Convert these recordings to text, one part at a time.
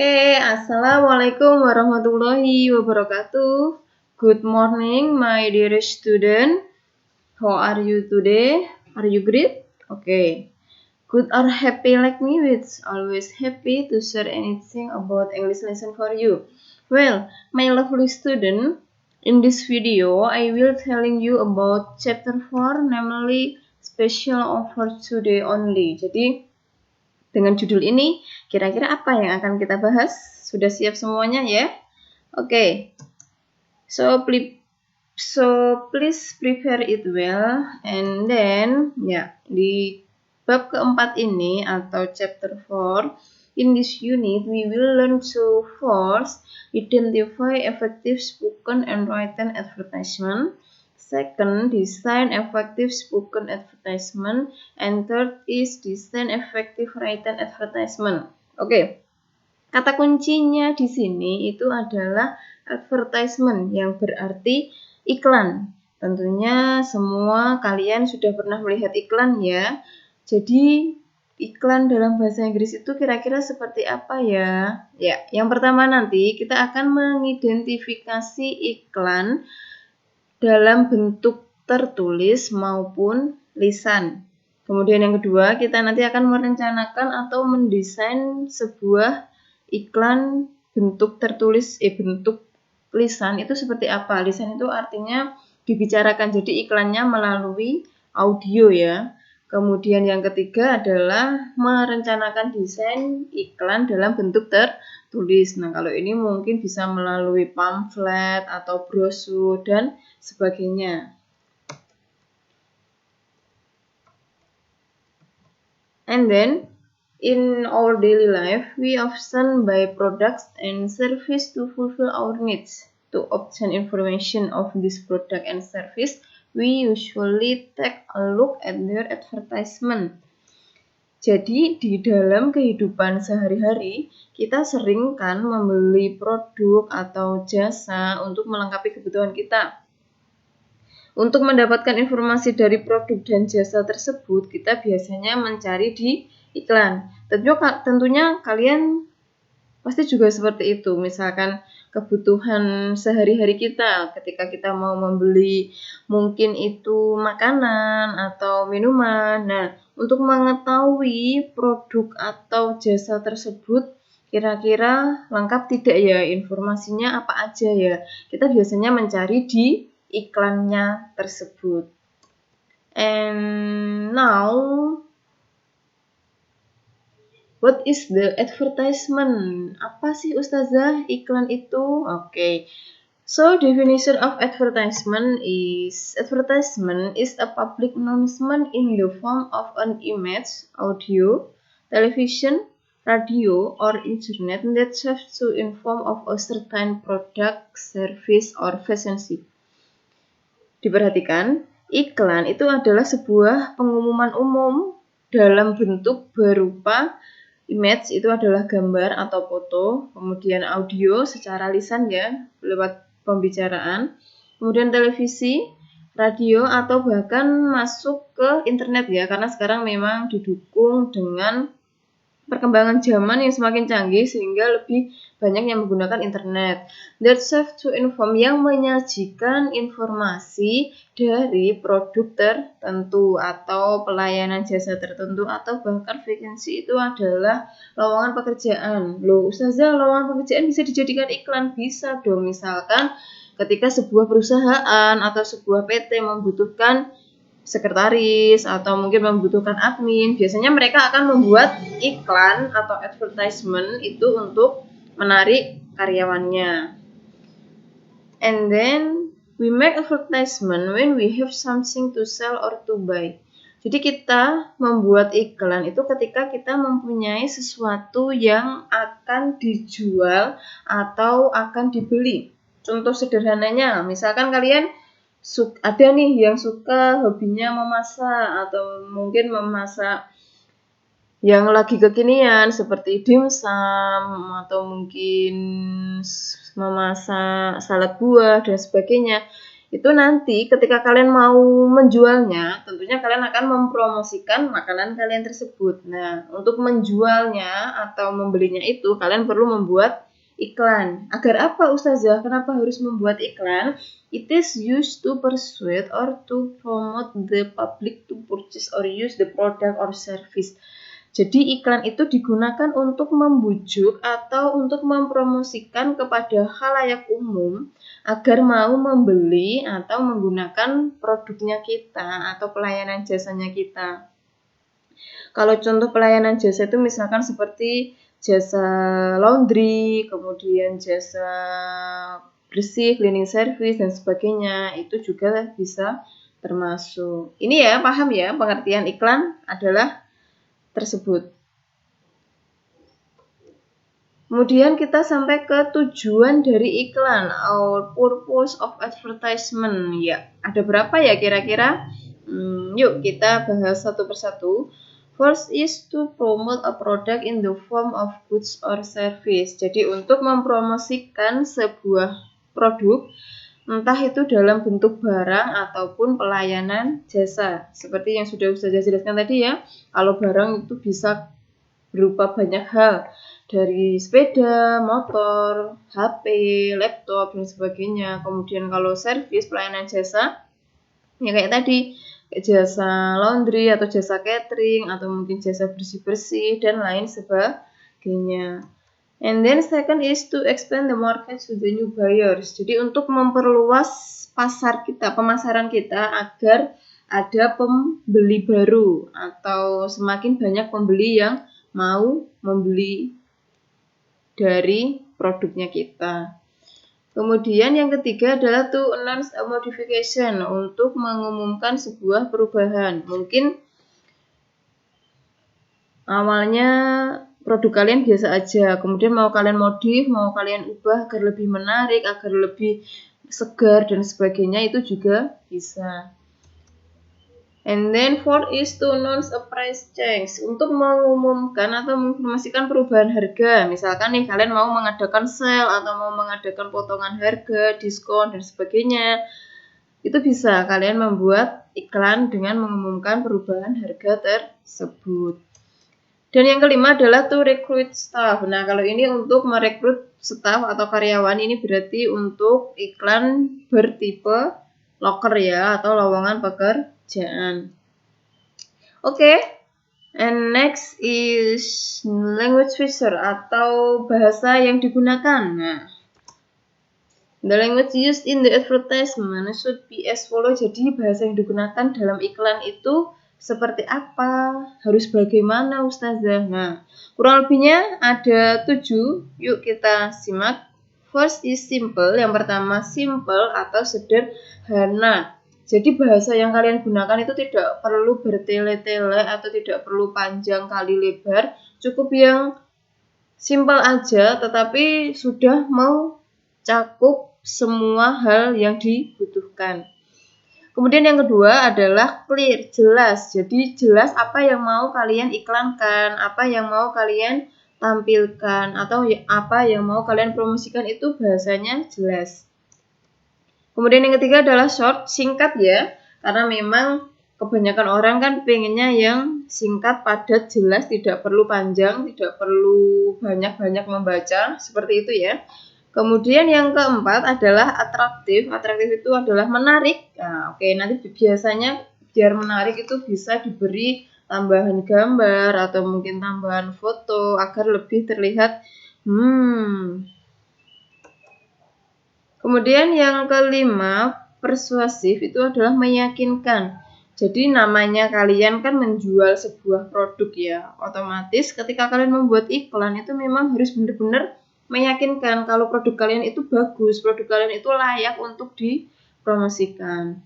Assalamualaikum warahmatullahi wabarakatuh. Good morning, my dear student. How are you today? Are you great? Good or happy like me? It's always happy to share anything about English lesson for you. Well, my lovely student, in this video, I will telling you about chapter 4, namely special offer today only. Jadi, dengan judul ini, kira-kira apa yang akan kita bahas? Sudah siap semuanya ya? So please prepare it well. And then, di bab keempat ini atau chapter 4, in this unit we will learn to first identify effective spoken and written advertisement. Second, design effective spoken advertisement, and third is design effective written advertisement. Kata kuncinya di sini itu adalah advertisement, yang berarti iklan. Tentunya semua kalian sudah pernah melihat iklan ya. Jadi iklan dalam bahasa Inggris itu kira-kira seperti apa ya? Ya, yang pertama nanti kita akan mengidentifikasi iklan dalam bentuk tertulis maupun lisan. Kemudian yang kedua, kita nanti akan merencanakan atau mendesain sebuah iklan bentuk tertulis, bentuk lisan itu seperti apa. Lisan itu artinya dibicarakan, jadi iklannya melalui audio ya. Kemudian yang ketiga adalah merencanakan desain iklan dalam bentuk tertulis. Nah, kalau ini mungkin bisa melalui pamflet atau brosur dan sebagainya. And then, in our daily life, we often buy products and service to fulfill our needs. To obtain information of this product and service, we usually take a look at their advertisement. Jadi, di dalam kehidupan sehari-hari, kita sering kan membeli produk atau jasa untuk melengkapi kebutuhan kita. Untuk mendapatkan informasi dari produk dan jasa tersebut, kita biasanya mencari di iklan. Tentunya kalian pasti juga seperti itu. Misalkan kebutuhan sehari-hari kita, ketika kita mau membeli mungkin itu makanan atau minuman. Nah, untuk mengetahui produk atau jasa tersebut kira-kira lengkap tidak ya, informasinya apa aja ya, kita biasanya mencari di iklannya tersebut. And now, what is the advertisement? Apa sih Ustazah iklan itu? So definition of advertisement is a public announcement in the form of an image, audio, television, radio, or internet that serves to inform of a certain product, service, or vacancy. Diperhatikan, iklan itu adalah sebuah pengumuman umum dalam bentuk berupa image, itu adalah gambar atau foto, kemudian audio secara lisan ya, lewat pembicaraan, kemudian televisi, radio, atau bahkan masuk ke internet ya, karena sekarang memang didukung dengan perkembangan zaman yang semakin canggih sehingga lebih banyak yang menggunakan internet. That serve to inform, yang menyajikan informasi dari produk tertentu atau pelayanan jasa tertentu atau bahkan vacancy, itu adalah lowongan pekerjaan. Loh, Ustazah, lowongan pekerjaan bisa dijadikan iklan? Bisa dong. Misalkan ketika sebuah perusahaan atau sebuah PT membutuhkan sekretaris atau mungkin membutuhkan admin, biasanya mereka akan membuat iklan atau advertisement itu untuk menarik karyawannya. And then we make advertisement when we have something to sell or to buy. Jadi kita membuat iklan itu ketika kita mempunyai sesuatu yang akan dijual atau akan dibeli. Contoh sederhananya, misalkan kalian ada nih yang suka hobinya memasak atau mungkin memasak yang lagi kekinian seperti dimsum atau mungkin memasak salad buah dan sebagainya. Itu nanti ketika kalian mau menjualnya, tentunya kalian akan mempromosikan makanan kalian tersebut. Nah, untuk menjualnya atau membelinya itu kalian perlu membuat iklan. Agar apa Ustazah? Kenapa harus membuat iklan? It is used to persuade or to promote the public to purchase or use the product or service. Jadi iklan itu digunakan untuk membujuk atau untuk mempromosikan kepada khalayak umum agar mau membeli atau menggunakan produknya kita atau pelayanan jasanya kita. Kalau contoh pelayanan jasa itu misalkan seperti jasa laundry, kemudian jasa bersih, cleaning service dan sebagainya, itu juga bisa termasuk. Ini ya, paham ya, pengertian iklan adalah tersebut. Kemudian kita sampai ke tujuan dari iklan, our purpose of advertisement. Ya, ada berapa ya kira-kira? Yuk kita bahas satu persatu. First is to promote a product in the form of goods or service. Jadi untuk mempromosikan sebuah produk, entah itu dalam bentuk barang ataupun pelayanan jasa. Seperti yang sudah Ustazah jelaskan tadi ya, kalau barang itu bisa berupa banyak hal, dari sepeda, motor, HP, laptop, dan sebagainya. Kemudian kalau servis, pelayanan jasa, ya kayak tadi, kayak jasa laundry atau jasa catering, atau mungkin jasa bersih-bersih, dan lain sebagainya. And then second is to expand the market to the new buyers. Jadi untuk memperluas pasar kita, pemasaran kita agar ada pembeli baru atau semakin banyak pembeli yang mau membeli dari produknya kita. Kemudian yang ketiga adalah to announce a modification, untuk mengumumkan sebuah perubahan. Mungkin awalnya produk kalian biasa aja, kemudian mau kalian modif, mau kalian ubah agar lebih menarik, agar lebih segar dan sebagainya, itu juga bisa. And then fourth is to announce a price change, untuk mengumumkan atau menginformasikan perubahan harga. Misalkan nih kalian mau mengadakan sale atau mau mengadakan potongan harga, diskon dan sebagainya. Itu bisa kalian membuat iklan dengan mengumumkan perubahan harga tersebut. Dan yang kelima adalah to recruit staff. Nah, kalau ini untuk merekrut staff atau karyawan, ini berarti untuk iklan bertipe loker ya, atau lowongan pekerjaan. Oke. And next is language feature atau bahasa yang digunakan. Nah, the language used in the advertisement should be as follows. Jadi bahasa yang digunakan dalam iklan itu seperti apa? Harus bagaimana Ustazah? Nah, kurang lebihnya ada 7. Yuk kita simak. First is simple. Yang pertama simple atau sederhana. Jadi bahasa yang kalian gunakan itu tidak perlu bertele-tele atau tidak perlu panjang kali lebar. Cukup yang simple aja tetapi sudah mencakup semua hal yang dibutuhkan. Kemudian yang kedua adalah clear, jelas. Jadi jelas apa yang mau kalian iklankan, apa yang mau kalian tampilkan, atau apa yang mau kalian promosikan, itu bahasanya jelas. Kemudian yang ketiga adalah short, singkat ya. Karena memang kebanyakan orang kan pengennya yang singkat, padat, jelas, tidak perlu panjang, tidak perlu banyak-banyak membaca, seperti itu ya. Kemudian yang keempat adalah atraktif. Atraktif itu adalah menarik. Nah, oke, nanti biasanya biar menarik itu bisa diberi tambahan gambar atau mungkin tambahan foto agar lebih terlihat Kemudian yang kelima, persuasif, itu adalah meyakinkan. Jadi namanya kalian kan menjual sebuah produk ya. Otomatis ketika kalian membuat iklan itu memang harus benar-benar meyakinkan kalau produk kalian itu bagus, produk kalian itu layak untuk dipromosikan.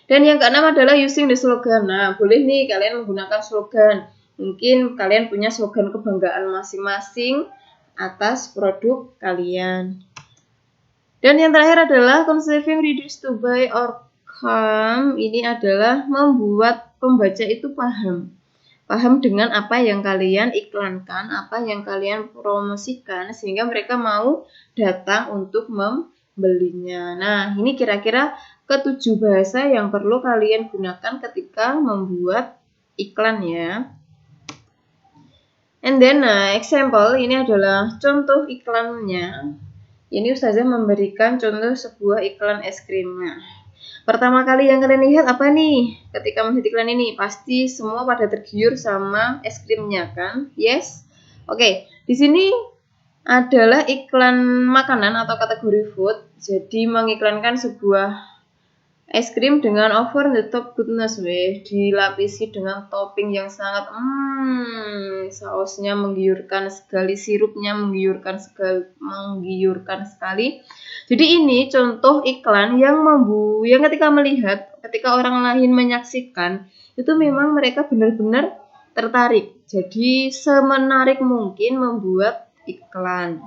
Dan yang keenam adalah using the slogan. Nah, boleh nih kalian menggunakan slogan. Mungkin kalian punya slogan kebanggaan masing-masing atas produk kalian. Dan yang terakhir adalah conceiving readers to buy or come. Ini adalah membuat pembaca itu paham dengan apa yang kalian iklankan, apa yang kalian promosikan, sehingga mereka mau datang untuk membeli. belinya. Nah, ini kira-kira ke-7 bahasa yang perlu kalian gunakan ketika membuat iklan ya. And then example, ini adalah contoh iklannya. Ini Ustazah memberikan contoh sebuah iklan es krim. Nah, pertama kali yang kalian lihat apa nih? Ketika melihat iklan ini, pasti semua pada tergiur sama es krimnya kan? Yes? Oke, di sini adalah iklan makanan atau kategori food. Jadi mengiklankan sebuah es krim dengan over the top goodness, dilapisi dengan topping yang sangat sausnya menggiurkan sekali, sirupnya menggiurkan sekali. Jadi ini contoh iklan yang ketika orang lain menyaksikan itu memang mereka benar-benar tertarik. Jadi semenarik mungkin membuat iklan.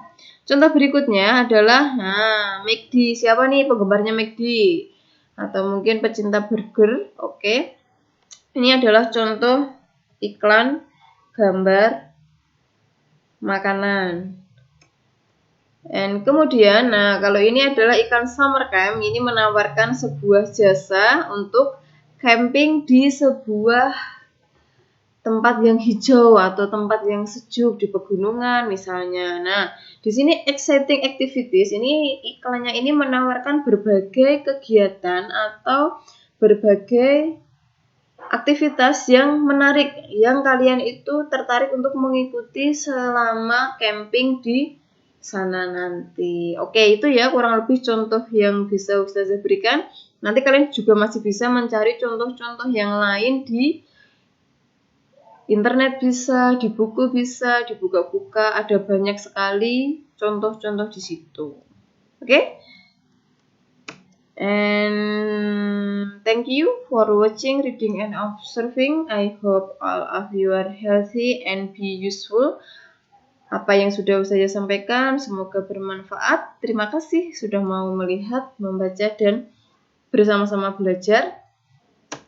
Contoh berikutnya adalah McD. Siapa nih penggemarnya McD? Atau mungkin pecinta burger. Oke. Ini adalah contoh iklan gambar makanan. Dan kemudian, kalau ini adalah iklan summer camp. Ini menawarkan sebuah jasa untuk camping di sebuah tempat yang hijau atau tempat yang sejuk di pegunungan misalnya. Nah, di sini exciting activities ini iklannya ini menawarkan berbagai kegiatan atau berbagai aktivitas yang menarik yang kalian itu tertarik untuk mengikuti selama camping di sana nanti. Oke, itu ya kurang lebih contoh yang bisa Ustazah berikan. Nanti kalian juga masih bisa mencari contoh-contoh yang lain di internet bisa, di buku bisa, di buka-buka, ada banyak sekali contoh-contoh di situ. Oke? And thank you for watching, reading, and observing. I hope all of you are healthy and be useful. Apa yang sudah saya sampaikan semoga bermanfaat. Terima kasih sudah mau melihat, membaca, dan bersama-sama belajar.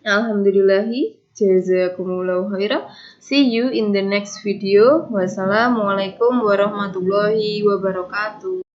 Alhamdulillahi. Jazakumullahu khairan. See you in the next video. Wassalamualaikum warahmatullahi wabarakatuh.